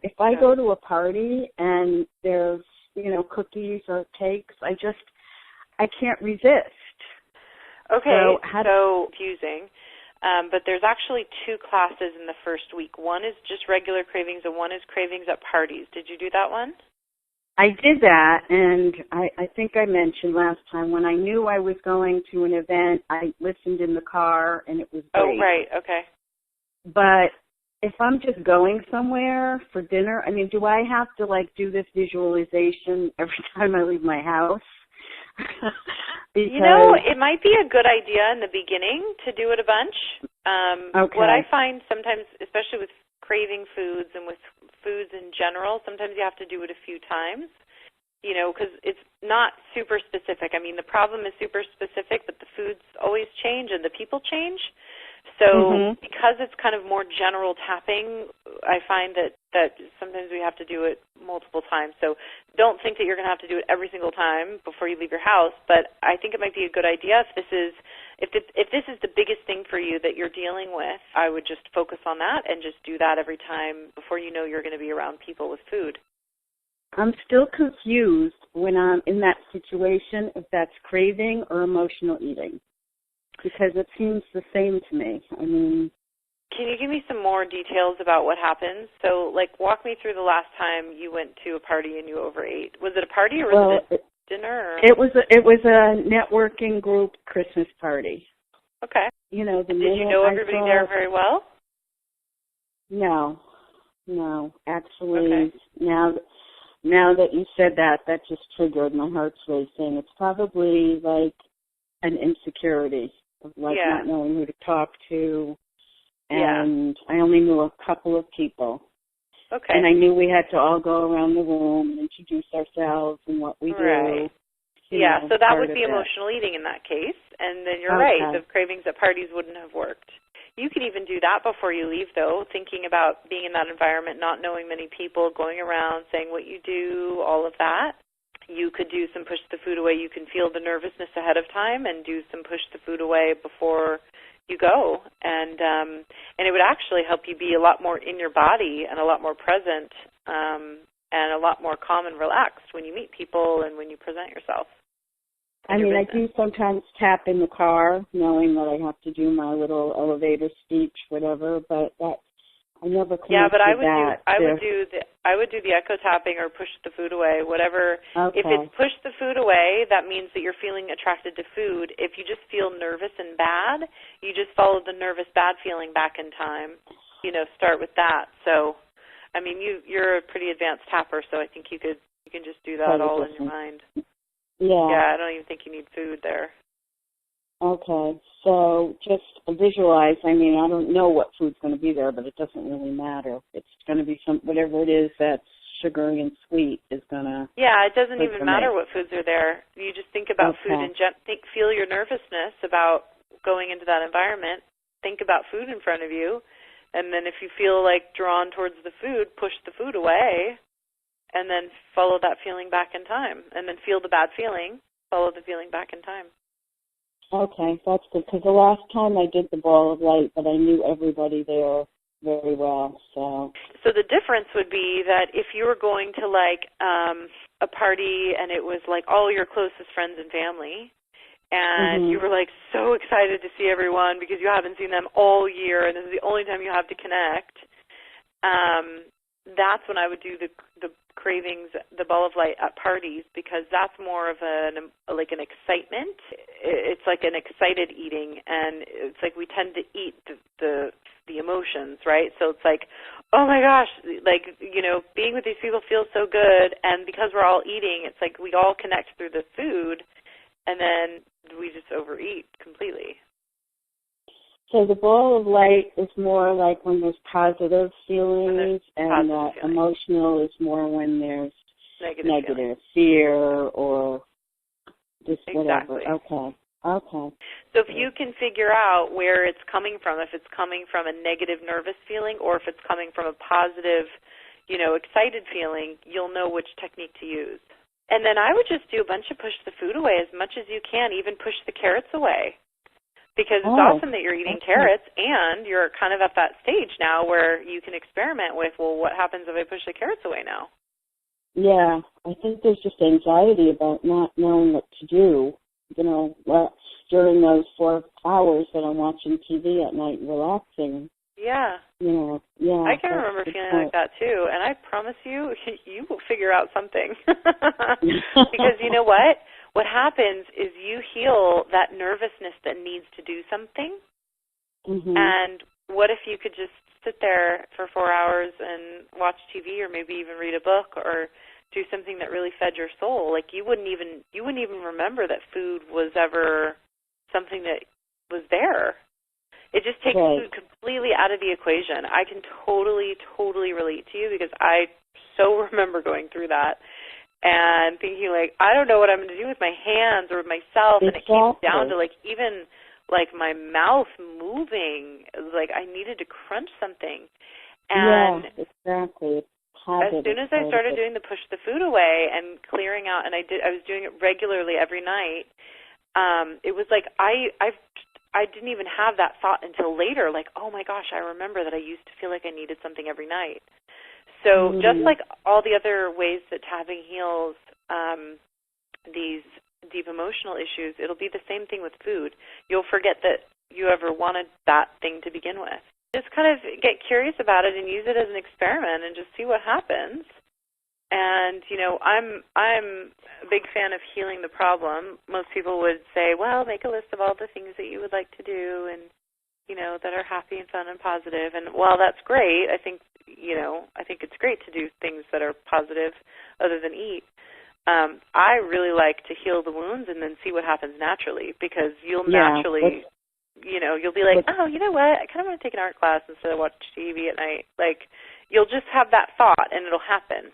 if I go to a party and there's, you know, cookies or cakes, I can't resist. Okay, so confusing. But there's actually 2 classes in the first week. One is just regular cravings and one is cravings at parties. Did you do that one? I did that, and I think I mentioned last time when I knew I was going to an event, I listened in the car, and it was great. Oh, right, okay. But if I'm just going somewhere for dinner, I mean, do I have to, like, do this visualization every time I leave my house? Because, you know, it might be a good idea in the beginning to do it a bunch. Okay. What I find sometimes, especially with craving foods and with foods in general, sometimes you have to do it a few times, you know, because it's not super specific. I mean, the problem is super specific, but the foods always change and the people change. So because it's kind of more general tapping, I find that sometimes we have to do it multiple times. So don't think that you're going to have to do it every single time before you leave your house, but I think it might be a good idea if this is the biggest thing for you that you're dealing with, I would just focus on that and just do that every time before you know you're going to be around people with food. I'm still confused when I'm in that situation if that's craving or emotional eating, because it seems the same to me. I mean, can you give me some more details about what happens? So, like, walk me through the last time you went to a party and you overate. Was it a party or was it dinner? Or? It was a networking group Christmas party. Okay. You know, did you know everybody there very well? No. Actually, now that you said that just triggered my heart's racing. It's probably like an insecurity of not knowing who to talk to. And I only knew a couple of people. Okay. And I knew we had to all go around the room and introduce ourselves and what we do. Yeah, so that would be emotional eating in that case. And then you're right, the cravings at parties wouldn't have worked. You could even do that before you leave, though, thinking about being in that environment, not knowing many people, going around, saying what you do, all of that. You could do some push the food away. You can feel the nervousness ahead of time and do some push the food away before you go. And it would actually help you be a lot more in your body and a lot more present and a lot more calm and relaxed when you meet people and when you present yourself. I mean, I do sometimes tap in the car, knowing that I have to do my little elevator speech, whatever. But I never connected but I would that. I would do the echo tapping or push the food away, whatever. Okay. If it's push the food away, that means that you're feeling attracted to food. If you just feel nervous and bad, you just follow the nervous bad feeling back in time. You know, start with that. So, I mean, you're a pretty advanced tapper, so I think you can just do that all in your mind. Yeah, I don't even think you need food there. Okay, so just visualize. I mean, I don't know what food's going to be there, but it doesn't really matter. It's going to be whatever it is that's sugary and sweet is going to. Yeah, it doesn't even matter what foods are there. You just think about food and feel your nervousness about going into that environment. Think about food in front of you, and then if you feel like drawn towards the food, push the food away. And then follow that feeling back in time. And then feel the bad feeling, follow the feeling back in time. Okay, that's good. Because the last time I did the ball of light, but I knew everybody there very well. So the difference would be that if you were going to, like, a party and it was, like, all your closest friends and family, and you were, like, so excited to see everyone because you haven't seen them all year and this is the only time you have to connect, that's when I would do the cravings, the ball of light at parties, because that's more of an excitement. It's like an excited eating, and it's like we tend to eat the emotions, right? So it's like, oh my gosh, like, you know, being with these people feels so good, and because we're all eating, it's like we all connect through the food, and then we just overeat completely. So the ball of light is more like when there's positive feelings, and emotional is more when there's negative fear or just whatever. Okay. So if you can figure out where it's coming from, if it's coming from a negative nervous feeling or if it's coming from a positive, you know, excited feeling, you'll know which technique to use. And then I would just do a bunch of push the food away as much as you can, even push the carrots away. Because it's awesome that you're eating carrots, and you're kind of at that stage now where you can experiment with, well, what happens if I push the carrots away now? Yeah, I think there's just anxiety about not knowing what to do, during those 4 hours that I'm watching TV at night and relaxing. Yeah. Yeah. I can remember feeling like that too, and I promise you, you will figure out something. Because you know what? What happens is you heal that nervousness that needs to do something. Mm-hmm. And what if you could just sit there for 4 hours and watch TV, or maybe even read a book, or do something that really fed your soul? Like you wouldn't even remember that food was ever something that was there. It just takes food completely out of the equation. I can totally relate to you, because I so remember going through that and thinking, like, I don't know what I'm going to do with my hands or with myself. And it came down to, like, even, like, my mouth moving. It was like I needed to crunch something. And exactly. As soon as I started doing the push the food away and clearing out, and I was doing it regularly every night, it was like I didn't even have that thought until later, like, oh my gosh, I remember that I used to feel like I needed something every night. So just like all the other ways that tapping heals these deep emotional issues, it'll be the same thing with food. You'll forget that you ever wanted that thing to begin with. Just kind of get curious about it and use it as an experiment and just see what happens. And, I'm a big fan of healing the problem. Most people would say, well, make a list of all the things that you would like to do and, that are happy and fun and positive. And while that's great, I think it's great to do things that are positive other than eat. I really like to heal the wounds and then see what happens naturally, because you'll naturally, you'll be like, oh, you know what, I kind of want to take an art class instead of watch TV at night. Like, you'll just have that thought and it'll happen.